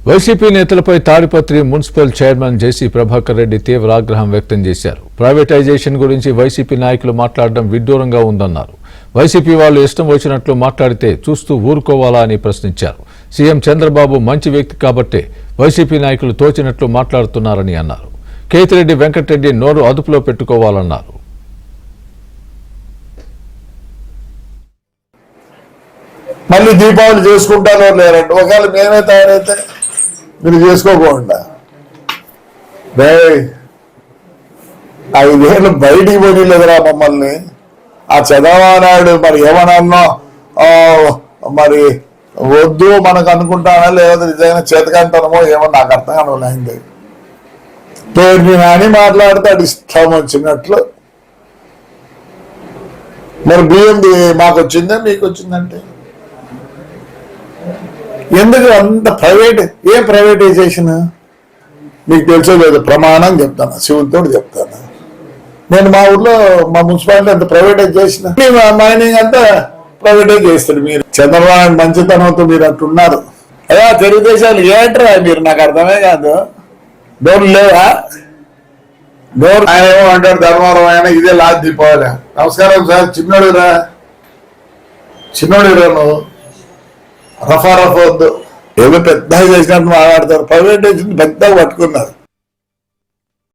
YCP నేతలపై Tadipatri municipal chairman జేసీ ప్రభాకర్ రెడ్డి తీవ్ర ఆగ్రహం వ్యక్తం చేశారు. ప్రైవేటైజేషన్ గురించి వైసీపీ నాయకులు మాట్లాడడం విడ్డూరంగా ఉందన్నారు. వైసీపీ వాళ్ళు ఇష్టం వచ్చినట్లు మాట్లాడితే చూస్తూ ఊరుకోవాలా అని ప్రశ్నించారు. సీఎం చంద్రబాబు మంచి వ్యక్తి కాబట్టే వైసీపీ నాయకులు తోచినట్లు మాట్లాడుతున్నారని అన్నారు. కేతిరెడ్డి వెంకటరెడ్డి నోరు అదుపులో పెట్టుకోవాలన్నారు. మళ్ళీ దీపావళి చేసుకుంటారో లేరంటే ఒకవేళ మేమే తయారైతే మీరు చేసుకోకుండా 5 ఏళ్ళు బయటికి పోనీలేదురా మమ్మల్ని. ఆ చదవనాడు మరి ఏమన్నా మరి వద్దు మనకు అనుకుంటానా లేదా నిజంగా చేతకంటానమో ఏమో నాకు అర్థం కానివ్వలేదు. పేరు నాని మాట్లాడితే ఇష్టం వచ్చినట్లు. మరి బియ్యంది మాకు వచ్చిందా మీకు వచ్చిందంటే ఎందుకు అంత ప్రైవేటైజేషన్ మీకు తెలుసో లేదు. ప్రమాణం చెప్తాను, శివునితో చెప్తాను. నేను మా ఊర్లో మా మున్సిపాలిటీ అంత ప్రైవేటైజ్ చేసిన మైనింగ్ అంతా ప్రైవేటైజ్ చేస్తాడు. మీరు చంద్రబాబు మంచితనంతో మీరు అట్టున్నారు. అదే తెలుగుదేశాలు ఏంటరా మీరు, నాకు అర్థమే కాదు. డోర్లు లేవా? డోర్ ఆయన ఏమో అంటాడు ధర్మవరం ఆయన ఇదే లాస్ట్ దీపావళి. నమస్కారం సార్, చిన్నోడురా నువ్వు రఫా వద్దు. ఏదో పెద్దగా చేసినట్టు మాట్లాడతారు. ప్రైవేటైజేషన్ పెద్దగా పట్టుకున్నారు.